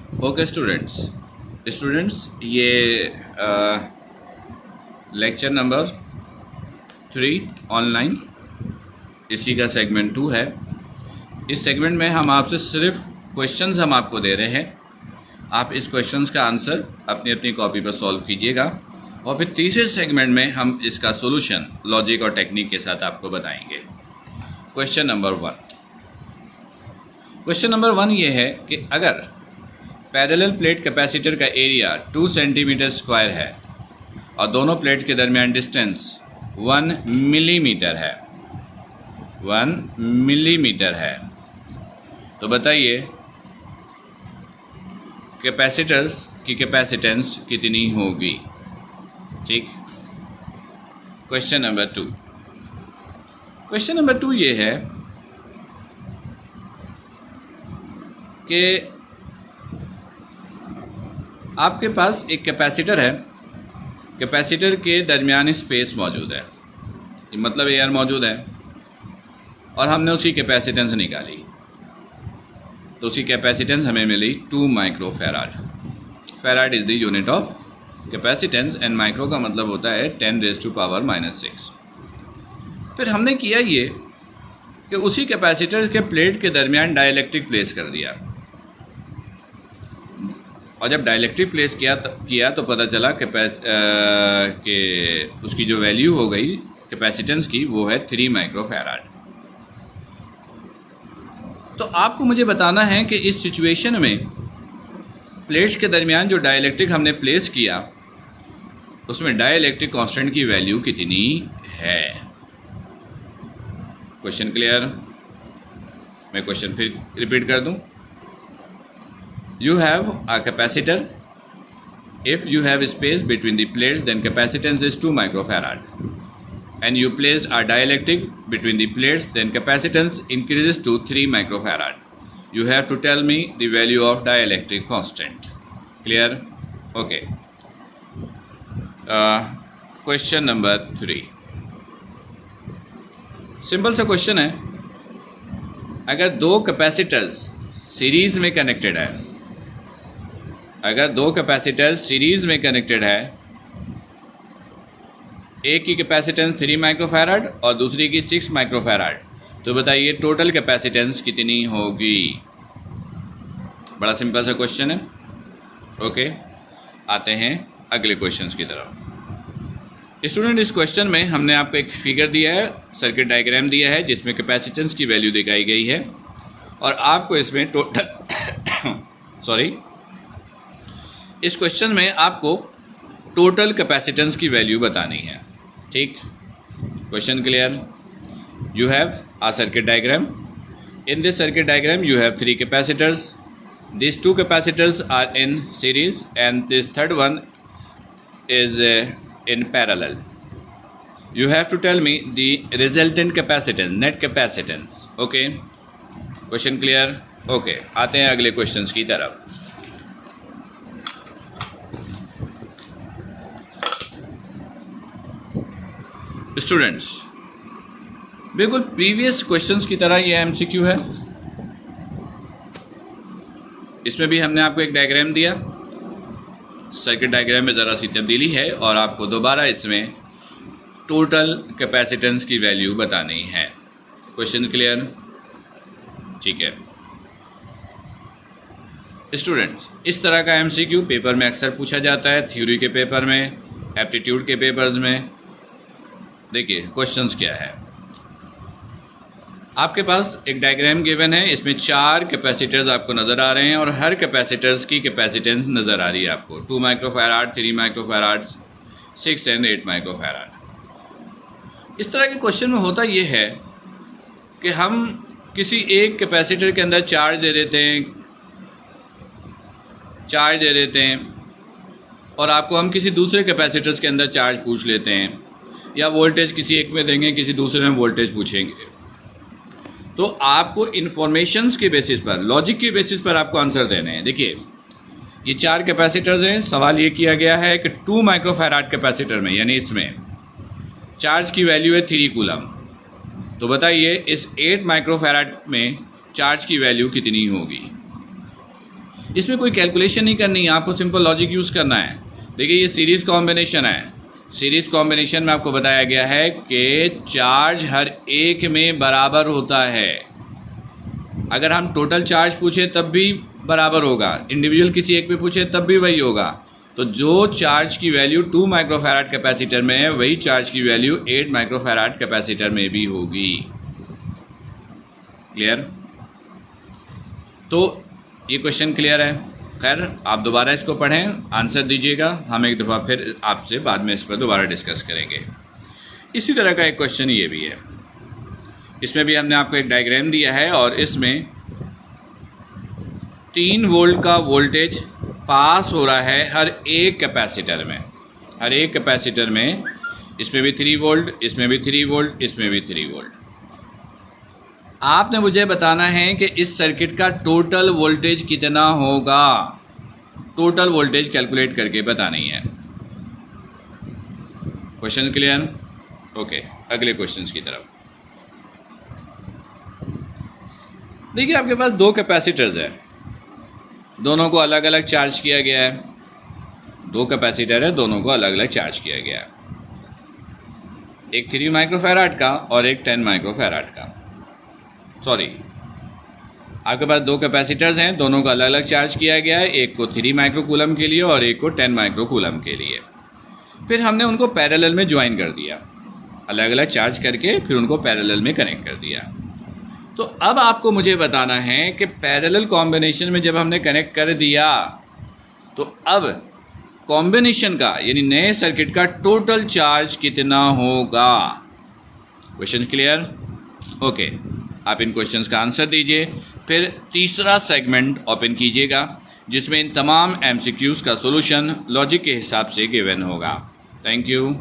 Okay students ये lecture number 3 online, इसी का सेगमेंट 2 है। इस सेगमेंट में हम आपसे सिर्फ क्वेश्चंस हम आपको दे रहे हैं। आप इस क्वेश्चंस का आंसर अपनी अपनी कॉपी पर सॉल्व कीजिएगा और फिर तीसरे सेगमेंट में हम इसका सॉल्यूशन लॉजिक और टेक्निक के साथ आपको बताएंगे। क्वेश्चन नंबर वन ये है कि अगर पैरेलल प्लेट कैपेसिटर का एरिया 2 सेंटीमीटर स्क्वायर है और दोनों प्लेट के दरमियान डिस्टेंस 1 मिलीमीटर है, तो बताइए कैपेसिटर्स की कैपेसिटेंस कितनी होगी। ठीक। क्वेश्चन नंबर टू ये है कि आपके पास एक कैपेसिटर है, कैपेसिटर के दरमियान स्पेस मौजूद है, मतलब एयर मौजूद है, और हमने उसकी कैपेसिटेंस निकाली, तो उसकी कैपेसिटेंस हमें मिली 2 microfarad. Farad is the unit of capacitance and micro का मतलब होता है 10⁻⁻�6। फिर हमने किया ये कि उसी कैपेसिटर के प्लेट के दरमियान डाइलेक्ट्रिक प्लेस कर दिया, और जब डाइलेक्ट्रिक प्लेस किया तो पता चला कि उसकी जो वैल्यू हो गई कैपेसिटेंस की वो है 3 माइक्रोफैराड। तो आपको मुझे बताना है कि इस सिचुएशन में प्लेट्स के दरमियान जो डाइलेक्ट्रिक हमने प्लेस किया उसमें डाइलेक्ट्रिक कांस्टेंट की वैल्यू कितनी है। Question clear? मैं क्वेश्चन फिर रिपीट कर दूं। You have a capacitor. If you have space between the plates, then capacitance is 2 microfarad. And you placed a dielectric between the plates, then capacitance increases to 3 microfarad. You have to tell me the value of dielectric constant. Clear? Okay. Question number 3. Simple सा question है। अगर दो capacitors series में connected है, एक की capacitance 3 microfarad और दूसरी की 6 माइक्रोफैराड, तो बताइए टोटल कैपेसिटेंस कितनी होगी। बड़ा सिंपल सा क्वेश्चन है। ओके, आते हैं अगले क्वेश्चंस की तरफ। स्टूडेंट, इस क्वेश्चन में हमने आपको एक फिगर दिया है, सर्किट डायग्राम दिया है जिसमें कैपेसिटेंस की वैल्यू दिखाई गई है, और आपको इसमें इस क्वेश्चन में आपको टोटल कैपेसिटेंस की वैल्यू बतानी है। ठीक। Question clear? You have a circuit diagram. In this circuit diagram you have 3 capacitors. This 2 capacitors are in series and this third one is in parallel. You have to tell me the resultant capacitance, net capacitance. Okay? Question clear? Okay. आते हैं अगले questions की तरफ। Students, बिल्कुल previous questions की तरह ये MCQ है। इसमें भी हमने आपको एक डायग्राम दिया, सर्किट डायग्राम में ज़रा सी तब्दीली है, और आपको दोबारा इसमें टोटल कैपेसिटेंस की वैल्यू बतानी है। Question clear? ठीक है स्टूडेंट्स, इस तरह का एमसीक्यू पेपर में अक्सर पूछा जाता है, थ्योरी के पेपर में, एप्टीट्यूड के पेपर्स में। देखिए क्वेश्चंस क्या है। आपके पास एक डायग्राम गिवन है, इसमें 4 कैपेसिटर्स आपको नज़र आ रहे हैं और हर कैपेसिटर्स की कैपेसिटेंस नज़र आ रही है आपको, 2 माइक्रोफैराड, 3 माइक्रोफैराड, 6 एंड 8 माइक्रोफैराड। इस तरह के क्वेश्चन में होता ये है कि हम किसी एक कैपेसिटर के अंदर चार्ज दे देते हैं और आपको हम किसी दूसरे कैपेसिटर्स के अंदर चार्ज पूछ लेते हैं, या वोल्टेज किसी एक में देंगे, किसी दूसरे में वोल्टेज पूछेंगे। तो आपको इन्फॉर्मेशंस के बेसिस पर, लॉजिक के बेसिस पर आपको आंसर देने हैं। देखिए ये 4 कैपेसिटर्स हैं। सवाल ये किया गया है कि 2 माइक्रोफैराड कैपेसिटर में, यानी इसमें चार्ज की वैल्यू है 3 कूलम, तो बताइए इस 8 माइक्रोफैराड में चार्ज की वैल्यू कितनी होगी। इसमें कोई कैलकुलेशन नहीं करनी है, आपको सिंपल लॉजिक यूज़ करना है। देखिए ये सीरीज़ कॉम्बिनेशन है, सीरीज़ कॉम्बिनेशन में आपको बताया गया है कि चार्ज हर एक में बराबर होता है। अगर हम टोटल चार्ज पूछें तब भी बराबर होगा, इंडिविजुअल किसी एक पे पूछे तब भी वही होगा। तो जो चार्ज की वैल्यू 2 माइक्रोफैराड कैपेसिटर में है वही चार्ज की वैल्यू 8 माइक्रोफैराड कैपेसिटर में भी होगी। क्लियर? तो ये क्वेश्चन क्लियर है। खैर आप दोबारा इसको पढ़ें, आंसर दीजिएगा, हम एक दफ़ा फिर आपसे बाद में इस पर दोबारा डिस्कस करेंगे। इसी तरह का एक क्वेश्चन ये भी है, इसमें भी हमने आपको एक डायग्राम दिया है और इसमें 3 वोल्ट का वोल्टेज पास हो रहा है हर एक कैपेसिटर में, हर एक कैपेसिटर में। इसमें भी 3 वोल्ट, इसमें भी 3 वोल्ट, इसमें भी 3 वोल्ट। आपने मुझे बताना है कि इस सर्किट का टोटल वोल्टेज कितना होगा, टोटल वोल्टेज कैलकुलेट करके बतानी है। Question clear? ओके, अगले क्वेश्चंस की तरफ देखिए। आपके पास 2 कैपेसिटर्स है, दोनों को अलग अलग चार्ज किया गया है। 2 कैपेसिटर है, दोनों को अलग अलग चार्ज किया गया है, एक 3 माइक्रोफैराड का और एक 10 माइक्रोफैराड का। सॉरी, आपके पास 2 कैपेसिटर्स हैं, दोनों को अलग अलग चार्ज किया गया है, एक को 3 माइक्रोकूलम के लिए और एक को 10 माइक्रोकूलम के लिए। फिर हमने उनको पैरेलल में ज्वाइन कर दिया, अलग अलग चार्ज करके फिर उनको पैरेलल में कनेक्ट कर दिया। तो अब आपको मुझे बताना है कि पैरेलल कॉम्बिनेशन में जब हमने कनेक्ट कर दिया तो अब कॉम्बिनेशन का यानी नए सर्किट का टोटल चार्ज कितना होगा। Question clear? ओके, आप इन क्वेश्चंस का आंसर दीजिए, फिर तीसरा सेगमेंट ओपन कीजिएगा जिसमें इन तमाम MCQs का सॉल्यूशन लॉजिक के हिसाब से गिवन होगा। Thank you.